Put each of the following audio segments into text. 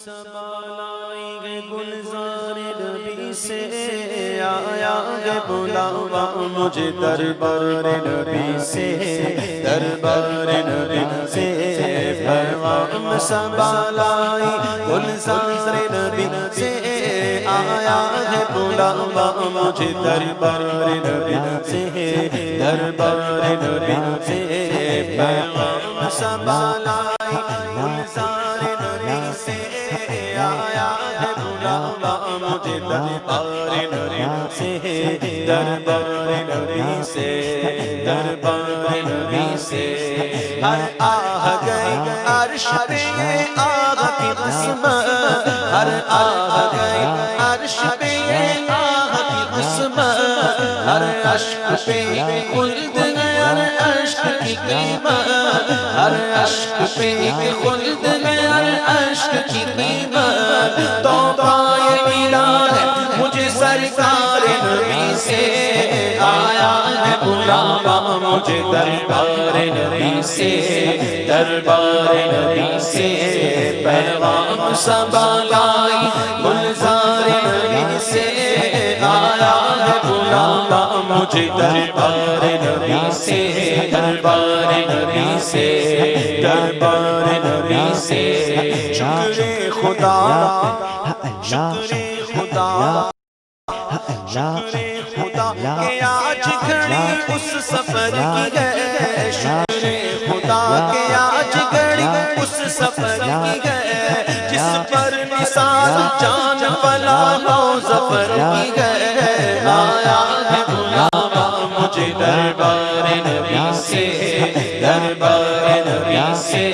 संभालाएंगे गुलजार नबी से आया है बुलावा मुझे दरबार नबी से दरबार नबी से पैगाम संभालाई गुलजार नबी से आया है बुलावा मुझे दरबार नबी से दरबार नबी से पैगाम संभालाई गुलजार नबी से आया है बुलावा मुझे दरबार नबी से दरबार नबी से दरबार नबी से हर आह गए अर्श पे आग की किस्मत हर आह गए अर्श पे आग की किस्मत हर अश्क पे खुल्द गया अश्क की कीमत हर अश्क पे खुल्द गया अश्क की कीमत तो पाए मिला है मुझे सरकार नबी से आया है बुलावा मुझे दरबार नबी से दरबार नबी से पैगाम संभालाई गुलजार नबी से आया है बुलावा मुझे दरबार नबी से दरबार नबी से दरबार नबी से शुक्र खुदा शुक्र खुदा शुक्र खुदा के आज घड़ी उस सफर की है शुक्र खुदा के आज घड़ी उस सफर की है जिस पर निसार जान वाला हो सफर की है आया है बुलावा मुझे दरबार नबी से दरबार नबी से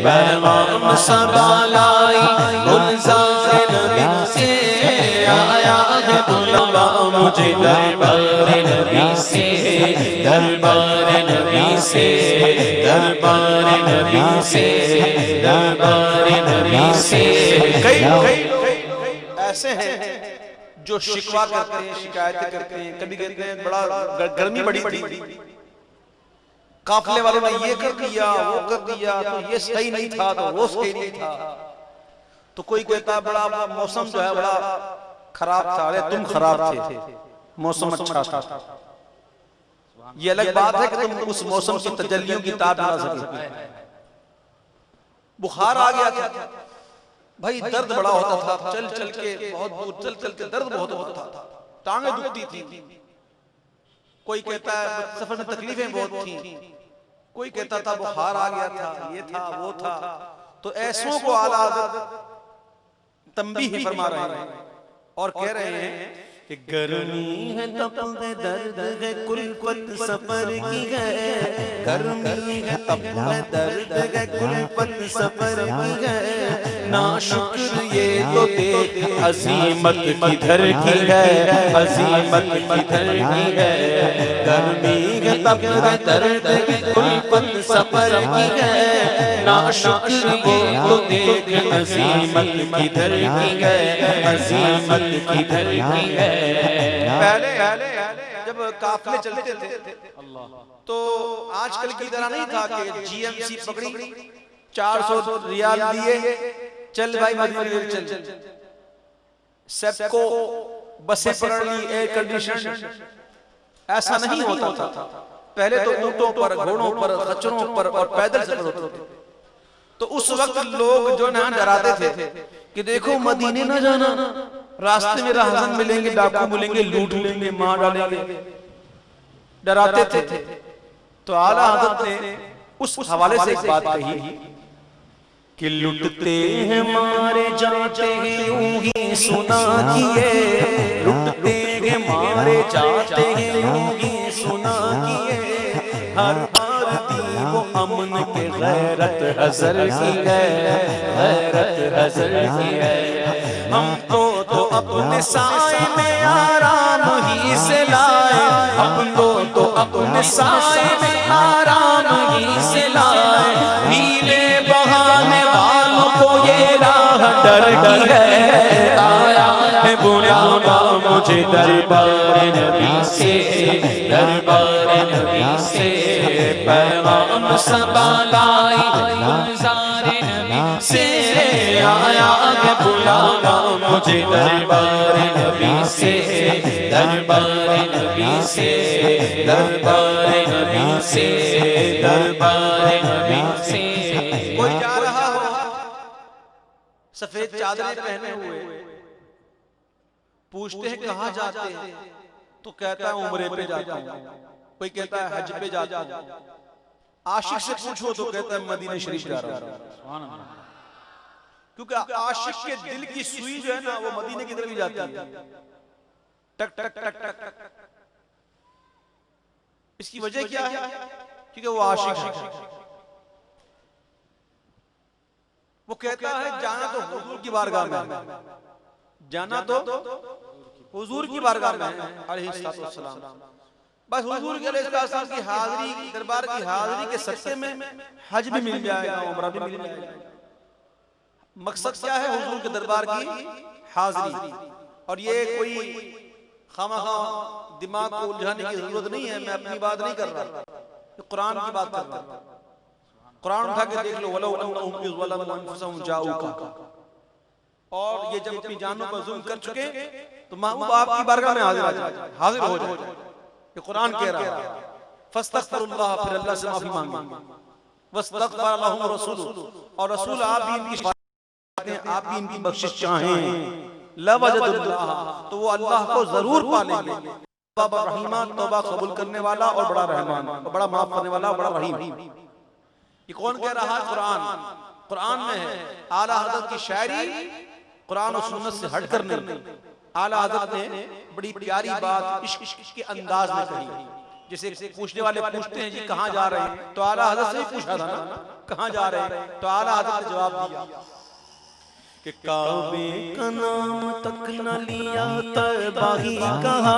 पैगाम संभालाई गुलजार नबी से आया है बुलावा मुझे दरबार नबी से दरबार नबी से दरबार नबी से दरबार नबी से कई ऐसे हैं जो शिकवा करते हैं शिकायतें करते हैं कभी कहते हैं बड़ा गर्मी बड़ी थी काफले वालों ने ये कर दिया वो कर दिया तो ये सही नहीं था तो वो सही नहीं था तो कोई कहता बड़ा मौसम जो है बड़ा खराब था अरे तुम खराब थे मौसम अच्छा था ये अलग बात है कि तुम उस मौसम की तजल्लियों की ताब ना सके बुखार आ गया था भाई दर्द बड़ा होता था चल चल के बहुत दूर चल चल के दर्द बहुत होता था टांगे दुखती थी कोई कहता है सफर में तकलीफें बहुत थी कोई कहता था बुखार आ गया था ये था वो था तो ऐसों को आला तंबीह फरमा रहे हैं और कह रहे हैं कि गर्मी है तप है दर्द है कुल्फत सफर की है गर्मी है तप है दर्द है कुल्फत सफर की है ना शुक्र ये तो देख अजीमत किधर की है अजीमत किधर की है गर्मी है तप है दर्द है कुल्फत सफर की है ना शुक्र ये तो देख अजीमत किधर की है अजीमत किधर की है पहले जब काफले चलते थे तो आजकल की तरह नहीं था कि जीएमसी पकड़ी 400 रियाल दिए चल भाई मदीने चल सबको बसें पकड़ ली एयर कंडीशन ऐसा नहीं होता था पहले तो ऊंटों पर घोड़ों पर खच्चरों पर और पैदल सफर होते थे तो उस वक्त लोग जो ना डराते थे कि देखो मदीने ना जाना रास्ते में राहजन मिलेंगे डाकू मिलेंगे लूट लेंगे मार डालेंगे डराते थे तो आला हज़रत ने उस हवाले से एक बात कही कि लुटते हैं मारे जाते हैं यूं ही सुना किए लुटते हैं मारे जाते हैं यूं ही सुना किए हर दी वो अमन के गैरत हज़र की है गैरत हज़र की है हमको तो अपने साए में आराम ही से लाए हमको तो अपने साए में आराम ही से लाए नीले बहाने वालों को ये राह डर की है आया है बुलावा मुझे दरबार नबी से दरबार नबी से पैगाम संभालाई गुलजार नबी से आया है बुलावा मुझे दरबार नबी से, दरबार नबी से, दरबार नबी से, दरबार नबी से। कोई जा रहा हो सफेद चादरें पहने हुए, पूछते हैं कहाँ जाते हैं, तो कहता है उम्रे पे जाता हूँ। कोई कहता है हज पे जाता हूँ। आशिक से पूछो तो कहता है मदीना शरीफ जा रहा हूँ। क्योंकि आशिक के दिल की सुई जो है ना वो मदीने की तरफ ही जाती है, टक टक टक टक टक। इसकी वजह क्या है? क्योंकि वो आशिक है। वो कहता है जाना तो हुजूर की बारगाह में, जाना तो हुजूर की बारगाह में अलैहिस्सलाम। बस हुजूर के अलैहिस्सलाम की हाजिरी, दरबार की हाजिरी के सदक़े में हज भी मिल जाएगा, उम्रा भी मिल जाएगा। मकसद क्या है? हुजूर के दरबार की हाजिरी। और ये कोई खामखा दिमाग को उलझाने की जरूरत नहीं है। मैं अपनी बात नहीं कर रहा, कुरान की बात कर रहा हूं। कुरान उठा के देख लो, वलो अन्नहुम इज़ ज़लमू अनफुसहुम जाऊका। और ये जब अपनी जानों पर जुल्म कर चुके तो महबूब आपकी बारगाह में हाजिर हो जाए। ये कुरान कह रहा है। फस्तगफिरुल्लाह, फिर अल्लाह से माफी मांगे। वस्तगफर लहुम रसूल, और रसूल आप भी इनकी आप भी इनकी बख्शिश चाहें, लवजदुल्लाह, तो वो अल्लाह को जरूर पालेंगे। तौबा रहीमा, तौबा कबूल करने वाला और बड़ा रहमान, और बड़ा माफ करने वाला और बड़ा रहीम। ये कौन कह रहा है? कुरान। कुरान में है। आला हज़रत की शायरी कुरान और सुन्नत से हट कर नहीं। आला हज़रत ने बड़ी प्यारी बात इश्क के अंदाज में कही। जैसे पूछने वाले पूछते हैं जी कहाँ जा रहे हैं, तो आला हज़रत से ही पूछा था ना कहाँ जा रहे हैं, तो आला हज़रत ने जवाब दिया कि काबे का नाम तक न लिया तबाही कहा,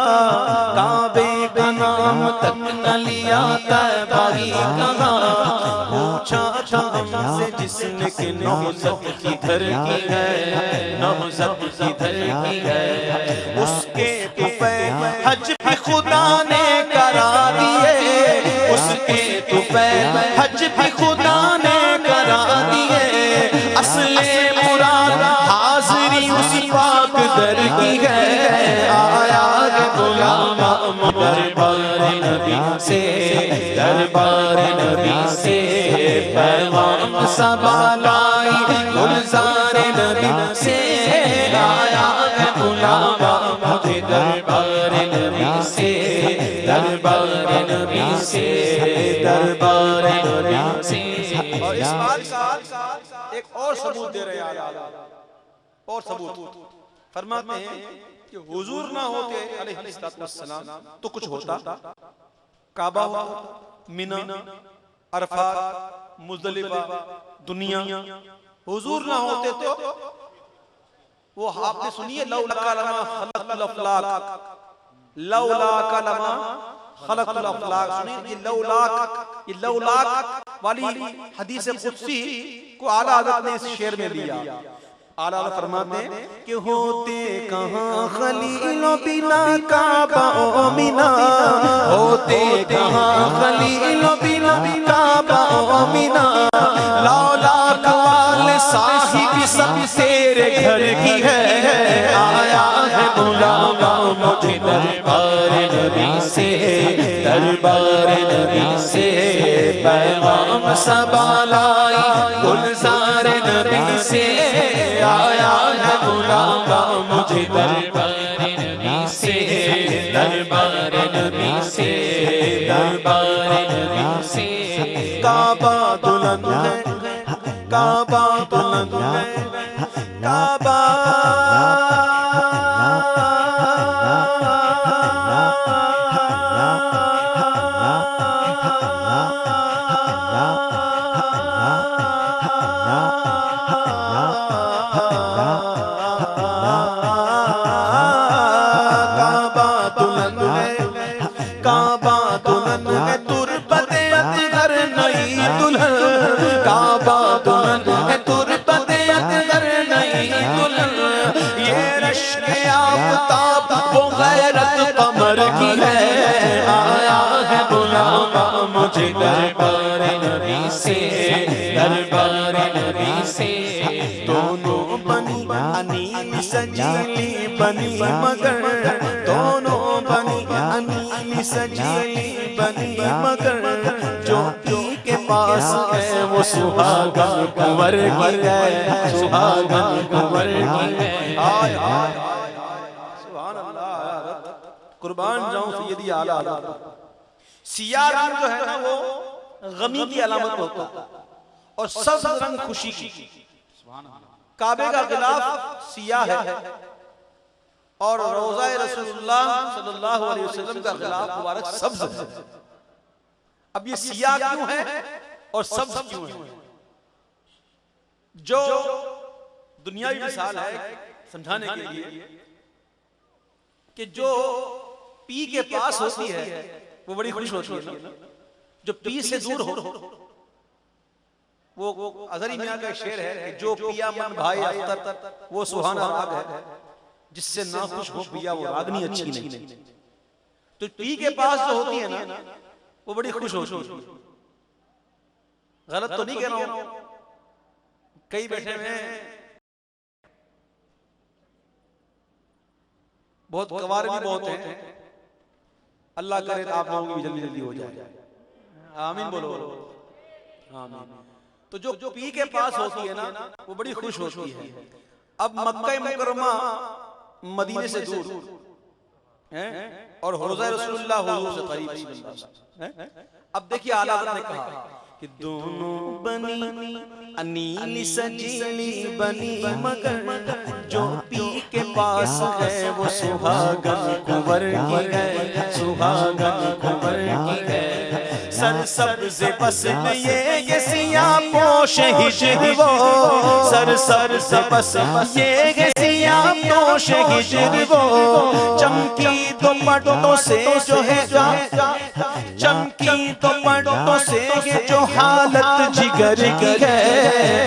काबे का नाम तक न लिया तबाही कहा। पूछा था हमसे जिसने कि नौज़त किधर की है, नौज़त किधर की है। उसके तुफ़ैल हज भी खुदा ने करा दिए, उसके तुफ़ैल हज भी खुदा ने करा दिए। असले मुराद हाज़िरी उसी पाक दर की है। आया है बुलावा दरबार नबी से, दरबार नबी से। पैगाम सबा लाई गुलज़ार नबी से। आया है बुलावा मुझे दरबार नबी से, दरबार नबी से, दरबार नबी से। और इस बात का एक और सबूत दे रहे हैं, और सबूत फरमाते हैं कि हुजूर ना होते अलैहिस्सलाम तो कुछ होता। काबा होता, मिना, अरफात, मुज़दलिफा, दुनिया। हुजूर ना होते तो वो आपने सुनिए लौला कलमा खलक़ल अफ़लाक, लौला कलमा खलक़ल अफ़लाक। सुनिए ये लौलाक वाली हदीस कुदसी को आला हज़रत ने इस शेर में लिया। आला हज़रत फरमाते हैं कि होते कहाँ खलील बिना काबा ओ मिना, होते कहाँ खलील बिना काबा ओ मिना। लौलाक वाले साहिब सब तेरे घर की है। आया है बुलावा मुझे दरबार नबी से, दरबार नबी से। पैगाम सबा लाई गुलज़ार नबी से। आया है बुलावा मुझे दरबार नबी से, दरबार नबी से, दरबार नबी से। काबा दुल्हन है, काबा दुल्हन है, काबा दरबार नबी से, दरबार नबी से। दोनों बनी सजीली बनी मगर, दोनों बनी अनीली सजीली बनी मगर, जो पी के पास है वो सुहागन कुंवर की है, सुहागन कुंवर की है। आय आय सुभान अल्लाह, कुर्बान जाऊं सैयदी आला हज़रत। सियाह रंग जो है ना वो गमी की अलामत होता है और सब्ज़ रंग खुशी की। काबे का गिलाफ सियाह है और रोज़ा रसूलुल्लाह सल्लल्लाहु अलैहि वसल्लम का गिलाफ मुबारक सब्ज़ है। अब ये सियाह क्यों है और सब्ज़ क्यों है? जो दुनियावी मिसाल है समझाने के लिए कि जो पी के पास होती है वो बड़ी खुश होती है, जो पी से दूर हो वो अज़हरी मियां का शेर है कि जो पिया मन भाई अख्तर वो सुहाना राग है, जिससे ना खुश हो पिया वो रागनी अच्छी नहीं। तो पी के पास जो होती है ना वो बड़ी खुश होती है। गलत तो नहीं कह रहा हूं, कई बैठे हुए बहुत कवार भी बहुत हैं, अल्लाह करे तो आप लोगों की भी जल्दी जल्दी हो जाए, आमीन बोलो आमीन। तो जो पी के पास होती है ना वो बड़ी खुश होती है। अब मक्का मुकर्रमा मदीने से दूर है और रोज़ा रसूलुल्लाह हुजूर से करीब है। अब देखिए आला हज़रत ने कहा कि दोनों बनी अनीली सजीली बनी मगर, जो पी के पास है वो सुहागन कुंवर की है, सुहागन कुंवर की है। सर सब्ज़ बस ये सियाह पोश हिजर वो, सर से बस ये सियाह पोश हिजर वो, चमकी दुपट्टों से जो है चमकी दुपट्टों से ये जो हालत जिगर की है।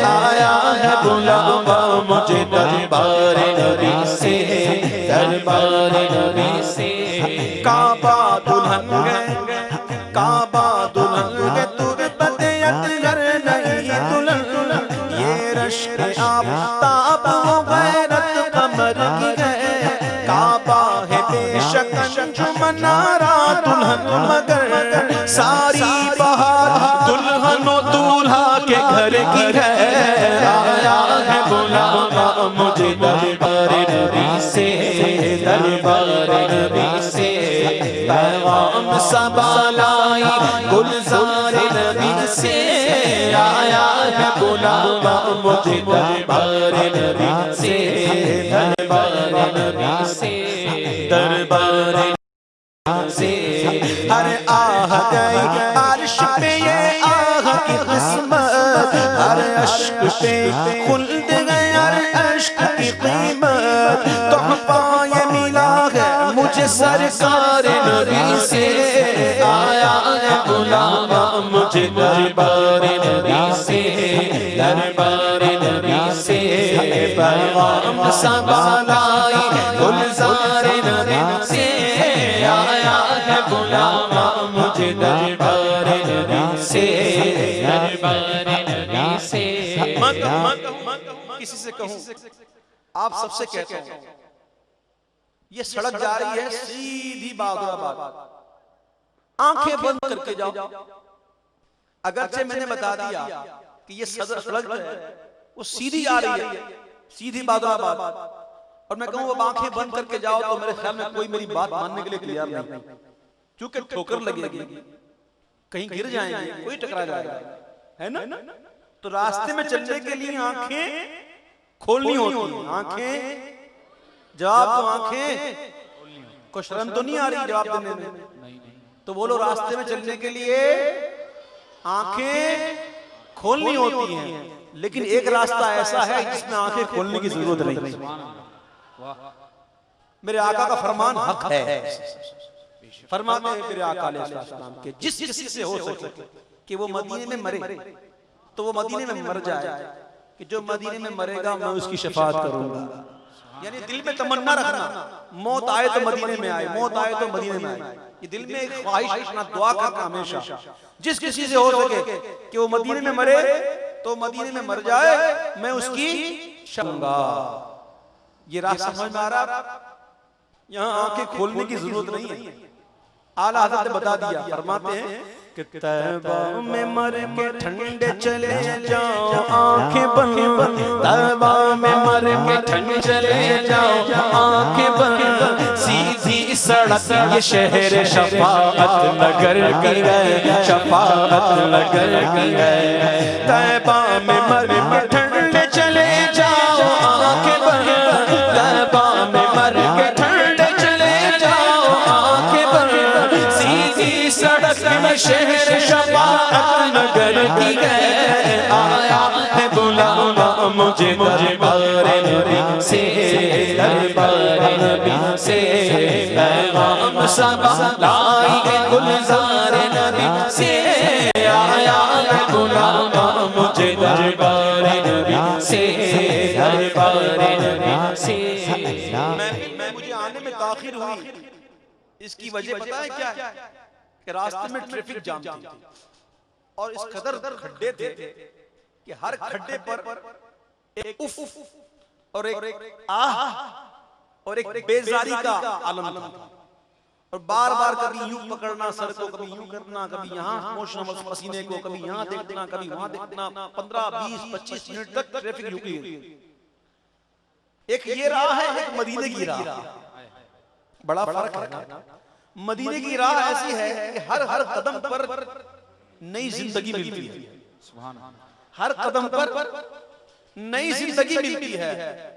आया है बुलावा मुझे दरबार नबी से, दरबार नबी से। काबा दुल्हन गए, काबा दुल्हन गए, तुरबत अतगर नहीं दुल्हन, ये रश्क आफताब वो गैरत कमर की है। काबा है बेशक अंजुमनारा दुल्हन मगर, सारी बहार दुल्हनो दूल्हा के घर की है। आया है बुलावा मुझे दरबार नबी से, दरबार नबी से। पैगाम सबलाई गुलजार नबी से, आया है बुलावा मुझे दरबार नबी से, दरबार नबी से, दरबार से। हर आह गई अर्श पे ये आह की किस्मत, हर अश्क पे खुल्द गई हर अश्क की कीमत। तोहफा ये मिला है मुझे सरकार नबी से, आया है बुलावा मुझे दरबार नबी से, दरबार नबी से। पैगाम सबलाई गुलजार नबी से, आया है बुलावा मुझे दरबार नबी से, दरबार नबी से। किसी से कहूं, आप सबसे कहता हूं, ये सड़क जा रही है सीधी बहादुराबाद, आंखें बंद करके जाओ। अगरचे मैंने बता दिया कि ये सड़क है वो सीधी आ रही है, सीधी बहादुराबाद, और मैं कहूँ अब आंखें बंद करके जाओ तो मेरे ख्याल में कोई मेरी बात मानने के लिए तैयार नहीं, क्योंकि ठोकर लगेगी, कहीं गिर जाएंगे, कोई टकरा जाएगा, है ना। तो रास्ते में चलने के लिए आंखें खोलनी होती है। आंखें जवाब दो, आंखें को शर्म तो नहीं आ रही जवाब देने में? तो बोलो रास्ते में चलने के लिए आंखें खोलनी होती हैं, लेकिन एक रास्ता ऐसा है जिसमें आंखें खोलने की जरूरत नहीं। मेरे आका का फरमान हक है, फरमाते हैं मेरे आका अलैहिस्सलाम के जिस किसी से हो सके कि वो मदीने में मरे तो वो मदीने में मर जाए, कि जो मदीने में मरेगा मैं उसकी शफाअत करूंगा। यानी दिल में तमन्ना रखना, मौत आए तो मदीने में आए, मौत आए तो मदीने में आए, ये दिल में एक ख्वाहिश रखना, दुआ करना हमेशा जिस किसी से हो सके कि वो मदीने में मरे तो मदीने में मर जाए, मैं उसकी शफाअत। ये रास्ता समझ में आ रहा? यहाँ आंखें खोलने की जरूरत नहीं है, आला हज़रत ने बता दिया। फरमाते हैं कि तैबा में मर के ठंडे चले जाओ आंखें बंद, तैबा में मर के ठंडे चले जाओ आंखें बंद, सीधी सड़क ये शहर शफाअत नगर की है, शफाअत नगर की है। तैबा में मर के ठंडे चले जाओ आंखें बंद, तैबा में मर के ठंडे चले जाओ आंखें बंद, सीधी सड़क में शहर शफाअत नगर की है। आया है बुलावा मुझे दरबारे नबी से, दरबारे नबी से पैगाम सब लाई है गुलज़ारे नबी से। आया है बुलावा मुझे दरबारे नबी से, दरबारे नबी से। मैं मुझे आने में ताखिर हुई, इसकी वजह पता है क्या? कि रास्ते में ट्रैफिक जाम थी और इस कदर खड्डे थे कि हर खड्डे पर एक उफ और एक आह और एक बेजारी का आलम था, और बार बार कभी यूं पकड़ना सर को, कभी यूं करना, कभी यहाँ मोशना पसीने को, कभी यहाँ देखना, कभी वहां देखना। 15, 20, 25 मिनट तक ट्रैफिक रुकी हुई। एक ये राह है, एक मदीने की राह, बड़ा फर्क है। मदीने की राह ऐसी है कि हर हर कदम पर नई जिंदगी मिलती है, हर कदम पर नई जिंदगी मिलती है।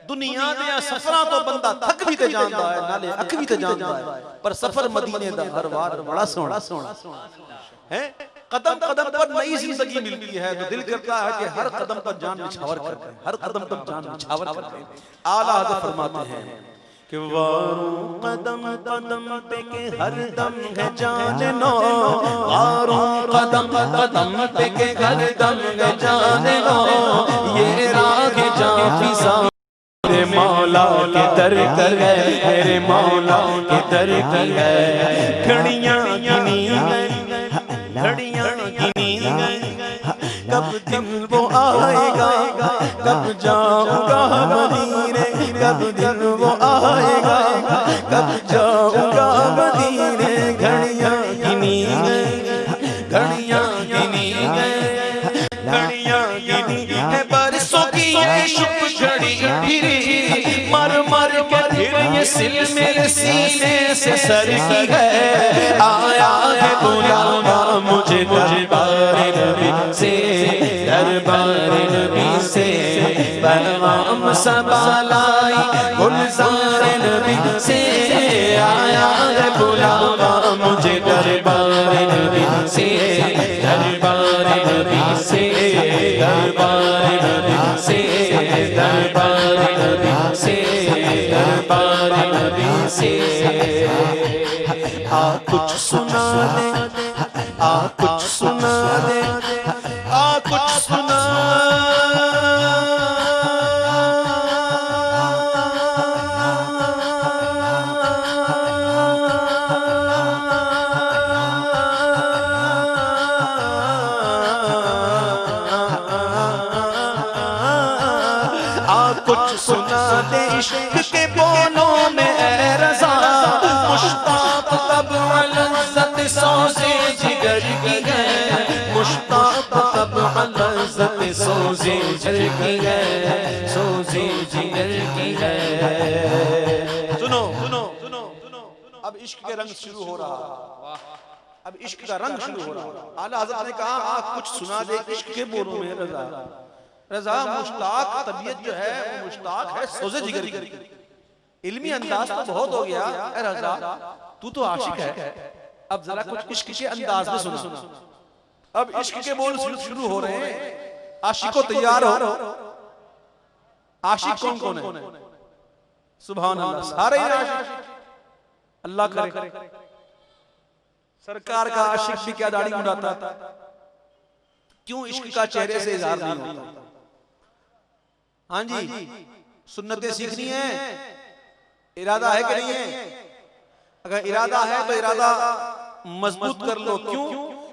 दुनिया में सफरा तो बंदा थक भी ते जानदा है, नाले अख भी ते जानदा है, पर सफर मदीने दा हर बार बड़ा सोहना है। कदम कदम पर नई जिंदगी मिलती है, तो दिल करता है कि हर कदम पर जान निछावर कर, हर कदम पर जान निछावर कर। आला हज़रत फरमाते हैं कि वारों कदम कदम पे के हर दम है जान नो, वारों कदम कदम पे के हर दम है जान नो, ये राह जां फिजा मेरे मौला के दर की है, मेरे मौला के दर की है। घड़ियां गिनी गई, घड़ियां गिनी गई, कब दिन वो आएगा, कब जाऊंगा मदीने, कब दिन वो आएगा, कब जाऊंगा मदीने। घड़ियां गिनी गई, घड़ियां गिनी गई, घड़ियां गिनी है बरसों की ये शुभ घड़ी फिरी, मर मर के फिर ये सिल मेरे सीने से सर की है। आया है बुलावा मुझे दरबारे नबी से, दरबारे नबी से पैगाम सब लाई गुलज़ारे नबी से। आया है बुलावा मुझे दरबारे नबी से, दरबारे नबी से, दरबारे नबी से, दरबारे नबी से, दरबारे नबी से। आ कुछ सुना दे, आ कुछ सुना दे, आ कुछ सुना कुछ सुना दे इश्क के बोलों में ऐ रज़ा, मुश्ताक तब लज़्ज़त सोज़े जिगर की है, मुश्ताक तब लज़्ज़त सोज़े जिगर की है, सोज़े जिगर की है। सुनो सुनो सुनो सुनो, अब इश्क के रंग शुरू हो रहा, अब इश्क का रंग शुरू हो रहा। आला हज़रत ने कहा आप कुछ सुना दे इश्क के बोलों में रज़ा। रज़ा मुश्ताक तबीयत जो है वो मुश्ताक है सोज़े जिगर की। इल्मी अंदाज तो बहुत हो गया, ए रज़ा तू तो आशिक है, अब जरा कुछ इश्क के अंदाज में सुना। अब इश्क के बोल शुरू हो रहे हैं, आशिको तैयार हो। आशिक कौन कौन है? सुभान अल्लाह, सारे ही आशिक। अल्लाह करे सरकार का आशिक भी क्या दाढ़ी मुंडाता, क्यों इश्क का चेहरे से इज़हार नहीं होता? हाँ जी, सुन्नतें सीखनी है, इरादा है कि नहीं है? अगर इरादा है तो इरादा मजबूत कर लो। क्यों?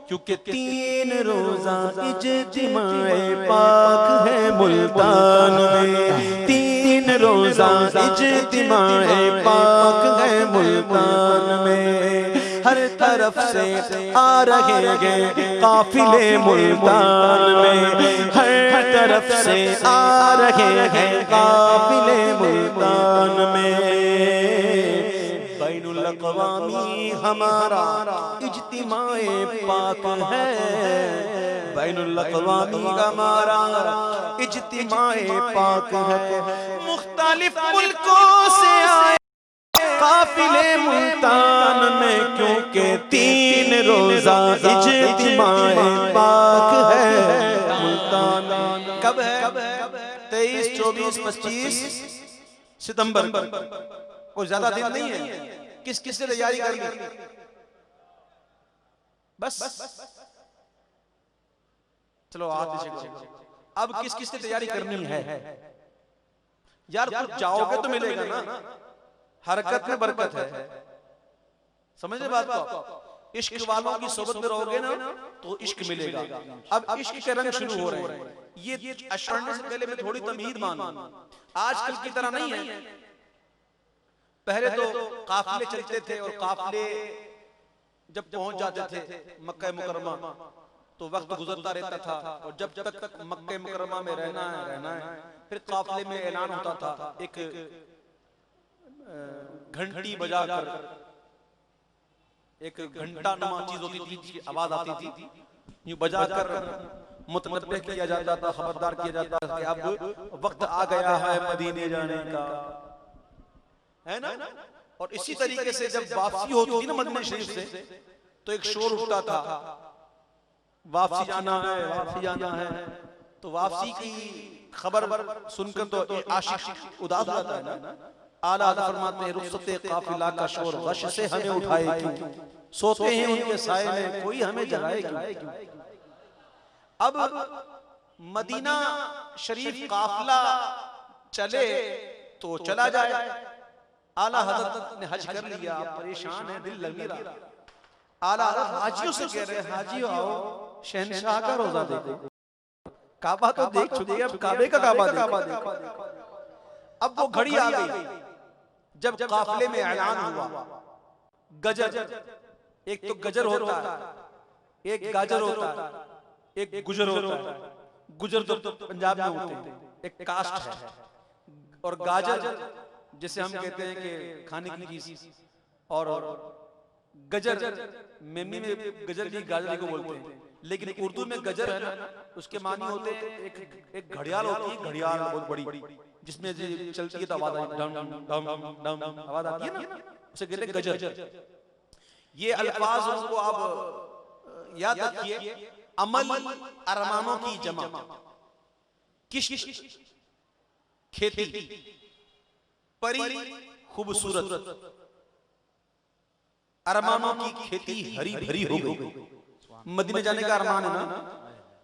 क्योंकि 3 रोजा इज्तिमाए पाक है मुल्तान में, 3 रोजा इज्तिमाए पाक है मुल्तान में। हर तरफ से आ रहे हैं काफिले मुल्तान में, हर तरफ से आ रहे हैं काफिले मुल्तान में। बैनुल अक़वामी हमारा इज्तिमाए पाक है, बैनुल अक़वामी हमारा इज्तिमाए पाक है। मुख्तलिफ मुल्कों से आए काफिले मुल्तान में, क्योंकि 3 रोजा इज्तिमाए पाक है मुल्तान। कब है? 23, 24, 25 सितंबर। कोई ज्यादा दिन नहीं है। किस किस से तैयारी कर ली? बस चलो हाथ नीचे। अब किस किस से तैयारी करनी है यार? कुछ जाओगे तो मिलेगा ना, हरकत में बरकत है। समझे बात को? इश्क वालों की सोबत में रहोगे ना तो इश्क मिलेगा। अब इश्क के रंग शुरू हो रहे हैं। ये पढ़ने से पहले मैं थोड़ी तमीद मानूं, आजकल की तरह नहीं है। पहले तो काफिले चलते थे और काफिले जब पहुंच जाते थे मक्का मुकर्रमा तो वक्त गुजरता रहता था, और जब तक मक्का मुकर्रमा में रहना है। फिर काफिले में ऐलान होता था, एक घंटी बजाकर, एक घंटा नुमा चीज होती थी जिसकी आवाज आती थी, यूं बजाकर मुतनब्बे किया जाता था, खबरदार किया जाता था कि अब वक्त आ गया है मदीने जाने का, है ना। और इसी तरीके से जब वापसी होती थी ना मदीना शरीफ से, तो एक शोर उठता था, वापसी जाना है, वापसी जाना है। तो वापसी की खबर सुनकर तो आशिक उदास हो जाता है ना। आला हज़रत फरमाते हैं, रुख़्सते काफिला का शोर गश से हमें उठाए क्यों, सोते हैं उनके साए में कोई हमें जगाए क्यों। अब मदीना शरीफ काफिला चले तो चला जाए। आला हज़रत ने हज कर लिया, परेशान है, दिल लगी रहा। आला हज़रत हाजियों से कह रहे हैं, हाजियों आओ शहंशाह का रोजा देखो। काबा तो देख चुके, अब काबे का काबा देखो। अब वो घड़ी आ गई जब काफिले में ऐलान हुआ। गजर, एक तो गजर होता है, एक गाजर होता है, एक गुजर होता है। गुजर तो पंजाब में होते हैं, एक कास्ट है। और गाजर जिसे हम कहते हैं कि खाने की चीज, और गजर मेमनी में गजर की गाजरी को बोलते हैं, लेकिन उर्दू में गजर है ना, उसके मानी होते हैं एक घड़ियाल होती है, घड़ियाल बहुत बड़ी, जिसमें चलती है तो आवाज आवाज आती है ना, उसे कहते हैं गजर। ये अल्फाज को आप याद रखिए। अमल अरमानों की जमा, किश खेती, परी खूबसूरत, अरमानों की खेती हरी भरी हो गई। मदीने जाने का अरमान है ना,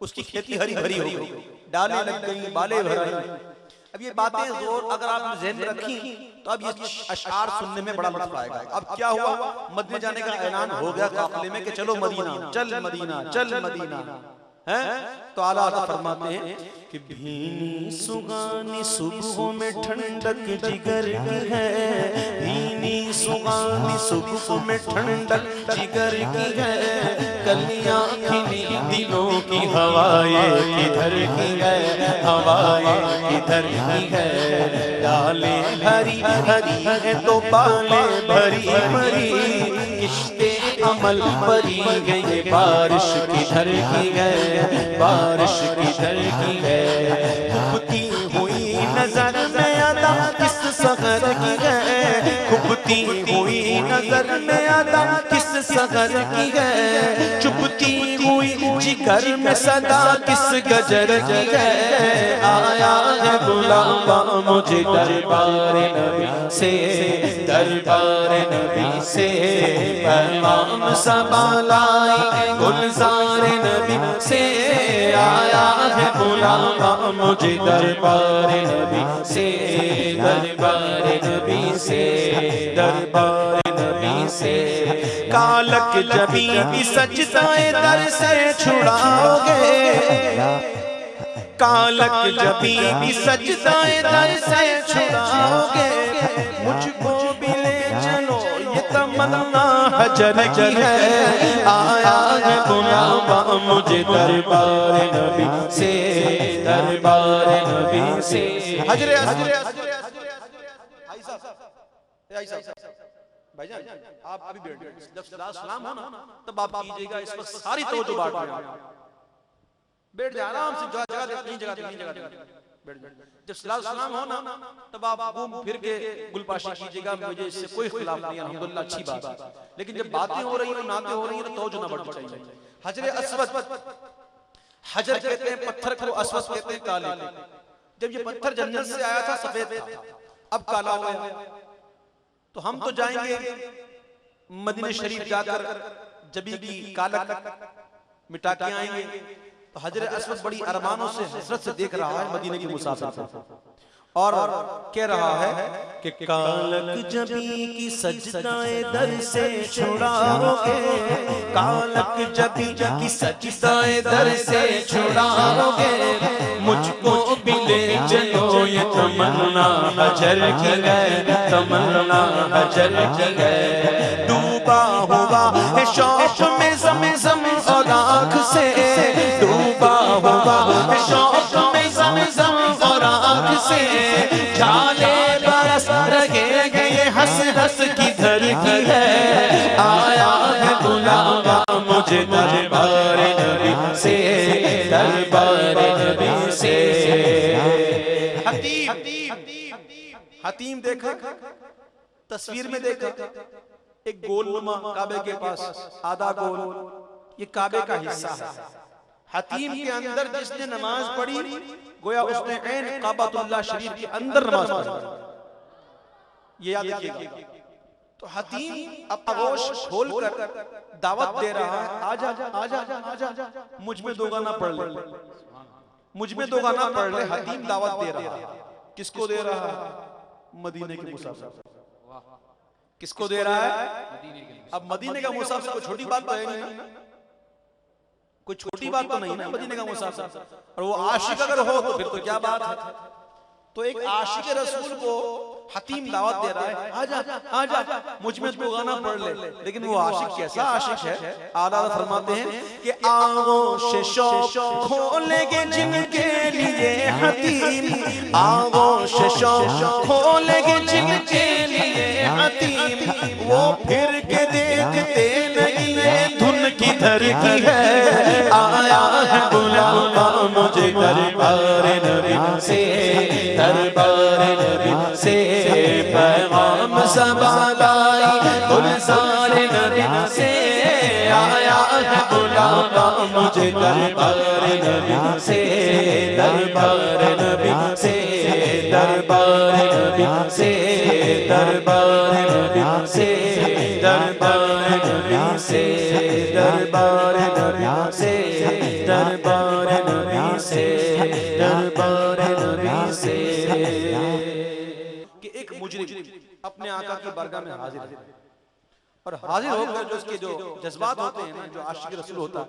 उसकी खेती हरी भरी हो गई, डालें लग गई, बाले भर गई। अब ये बातें जोर अगर आप ज़हन में रखी तो अब ये अशआर सुनने में बड़ा लुत्फ आएगा। अब क्या हुआ, मदीने जाने का ऐलान हो गया काफिले में कि चलो मदीना, चल मदीना, चल मदीना है। तो आला हज़रत फरमाते हैं कि भीनी सुगानी सुबह में ठंडक जिगर की है, भीनी सुगानी सुबह में ठंडक जिगर की है। कलियां खिली दिलों की हवाएं किधर की है, हवाएं किधर की है। डालें हरी हरी है तो बालें भरी भरी, किश्ते अमल भरी गई। बारिश किधर की है, बारिश किधर की है। खुबती हुई नजर में अदा किस सगर की है, खुबती हुई नजर में अदा किस सगर की है। चुपती हुई जिगर में सदा किस गजर की है। आया है बुलावा मुझे दरबार नबी से, दरबार नबी से। पैगाम सबा लाई गुलजार नबी से, आया है बुलावा मुझे दरबार नबी से, दरबार नबी से, दरबार नबी से। कालक जबी सजदाए दर से छुड़ाओगे, कालक जबी भी सजदाए दर से छुड़ाओगे, मुझको भी ले चलो ये तमन्ना हजर की है। आया है बुलावा मुझे दरबार नबी से, दरबार नबी से। हजरे भाईजान आप अभी बैठ जाइए, जब सलाम हो ना तब आप कीजिएगा, इस वक्त सारी तवज्जो बांट बैठ जाए आराम से, जगह जगह बैठ जाए। जब सलाम हो ना तब आप घूम फिर के गुलपाशी कीजिएगा, मुझे इससे कोई खिलाफ नहीं है, अल्हम्दुलिल्लाह अच्छी बात है। लेकिन जब बातें हो रही है, नाते हो रही है, तो तवज्जो ना बढ़नी चाहिए। हजरे अस्वद, हजर कहते हैं पत्थर को, अस्वद कहते हैं काले। जब ये पत्थर जन्नत से आया था सफेद था, अब काला हो गया। तो हम तो जाएंगे मदीने शरीफ जाकर जबी की कालक मिटा के आएंगे। तो हजर अस्वद बड़ी अरमानों से हसरत से देख रहा है मदीने की मुसाफिर और कह रहा है कि कालक जबी की सजदाए दर से छुड़ाओगे, कालक जबी की सजदाए दर से छुड़ाओगे, मुझको भी ले चलो ये तमन्ना हजर की है, तमन्ना हजर की है। डूबा हुआ है शौक में ज़म-ज़म और आँख से, डूबा हुआ है शौक में ज़म-ज़म और आँख से, झाले बरस रहे गए हंस हंस की धर की है। आया है बुलावा मुझे दरबार नबी से, दरबार नबी से। हतीम देखा, तस्वीर में देखा एक गोलनुमा काबे के पास, आधा गोल, ये काबे का हिस्सा है। हतीम के अंदर जिसने नमाज पढ़ी गोया उसने ऐन काबतुल्लाह शरीफ के अंदर नमाज पढ़ी, ये याद रखिएगा। तो हतीम अपना गोश खोलकर दावत दे रहा है, आजा आजा आजा, मुझ में दो गाना पढ़ ले, मुझ में दो गाना पढ़ ले। हतीम दावत दे रहा है, किसको दे रहा है? मदीने के मुसाफिर। किसको दे रहा है? अब मदीने का मुसाफिर कोई छोटी बात तो है नहीं, कोई छोटी बात तो नहीं ना मदीने का मुसाफिर। और वो आशिक अगर हो तो फिर तो क्या बात है। तो एक आशिक रसूल को हतीम दावत दे रहा है, आजा आजा, मुझ में तो गाना पढ़ ले। लेकिन वो आशिक कैसा आशिक है? आला फरमाते हैं कि आगोश शौक खोलेंगे जिनके लिए हतीम, आगोश शौक खोलेंगे जिनके लिए हतीम, वो फिर के देखते नहीं ये धुन की धर की है। आया है बुलावा मुझे दरबार नबी से, दरबार नबी से, पैगाम सबा लाई गुलजार नबी से। आया है बुलावा मुझे दरबार नबी से, दरबार नबी से, दरबार नबी से, दरबार नबी से, दरबार नबी से, दरबार नबी से, दरबार नबी से, दरबार नबी से। कि एक मुजरिम अपने आका की बारगाह में हाजिर है और हाजिर होकर जो उसके जो जज्बात होते हैं ना, जो आशिक रसूल होता है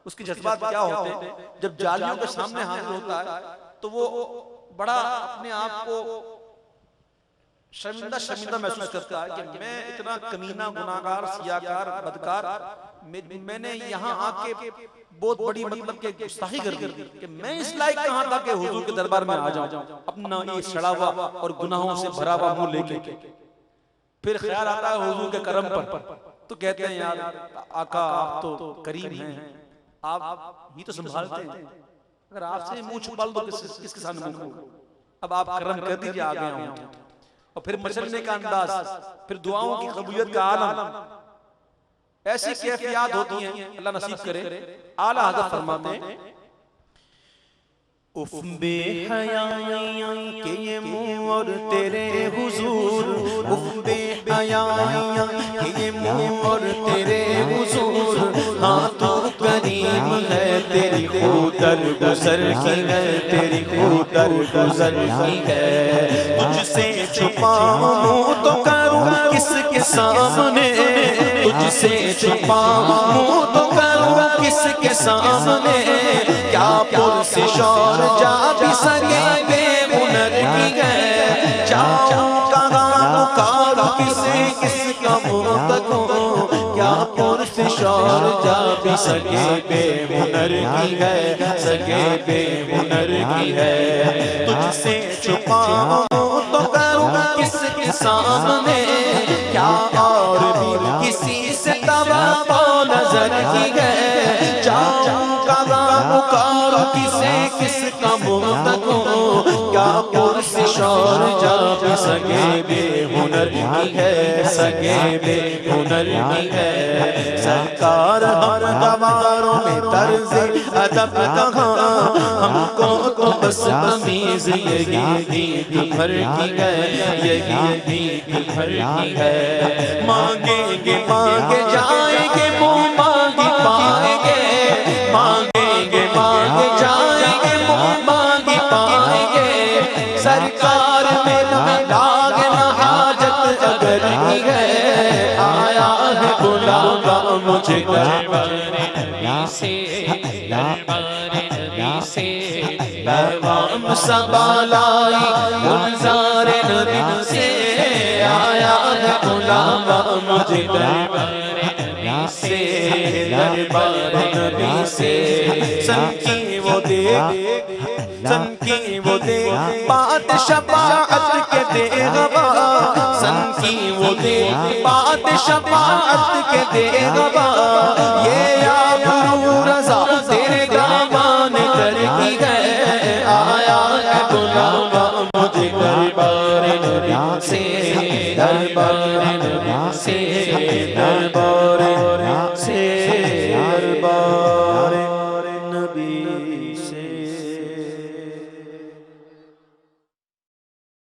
उसके जज्बात क्या होते हैं, जब जालियों के सामने हाजिर होता है तो वो बड़ा अपने आप को शर्मिंदा शर्मिंदा महसूस करता है कि मैं इतना कमीना, गुनाहगार, सियाकार, बदकार, मैंने यहाँ आके बहुत बड़ी मतलब के गुस्ताखी कर दी कि मैं इस लायक कहाँ था कि हुजूर के दरबार में आ जाऊं अपना ये सड़ा हुआ और गुनाहों से भरा हुआ मुंह लेके। फिर ख्याल आता है हुजूर के करम पर, तो कहते हैं यार आका आप तो करीम हैं, आप ही तो संभालते हैं, अगर आपसे मुंह छुपा लो तो किसके सामने मुंह खोलूं? अब आप करम कर दीजिए, आ गया हूं। और फिर मचलने का अंदाज, फिर दुआओं की कबूलियत का आलम, ऐसी कैफियत होती हैं, अल्लाह नसीब करे। आला हज़रत फरमाते हैं उफ बेहयाइयां के ये मुंह और तेरे हुजूर, उफ बेहयाइयां के ये मुंह और तेरे हुजूर, हाँ तू करीम है तेरी खूदर गुजर की है, तेरी खूदर गुजर की है। तुझसे छुपाऊं मुंह तो करूं किसके सामने, तुझसे छुपाऊं तो करूं किसके सामने, क्या पुरसिश और जा भी सके बेहुनर की है, सके बेहुनर की है। तुझसे छुपाऊं तो करूं किसके सामने, क्या और भी किसी से तवाबो नजर की है। जाऊंगा पुकारो किसे किसका मुंह तको, क्या पुरसिश और जा भी सके बेहुनर की है, सके बेहुनर की है। सरकार हर गवारों में तर्ज अदब कहाँ, हमको तो बस तमीज यही दीद भर की है, यही दीद भर की है। मांगेंगे मांगे जाएंगे मुँह मांगी पाएंगे, मांगेंगे मांगे जाएंगे मुँह मांगी पाएंगे। सरकार में लागे न हाजत अगर की है, आया है बुलावा मुझे दरबारे नबी से, दरबारे नबी से। पैगाम सबालाई गुलज़ारे नबी से, आया है बुलावा मुझे दरबारे नबी से, दरबारे नबी से। सन की वो देख, सन की वो देख बात शफाअत के देगवा, सन की वो देख बात शफाअत के देगवा। ये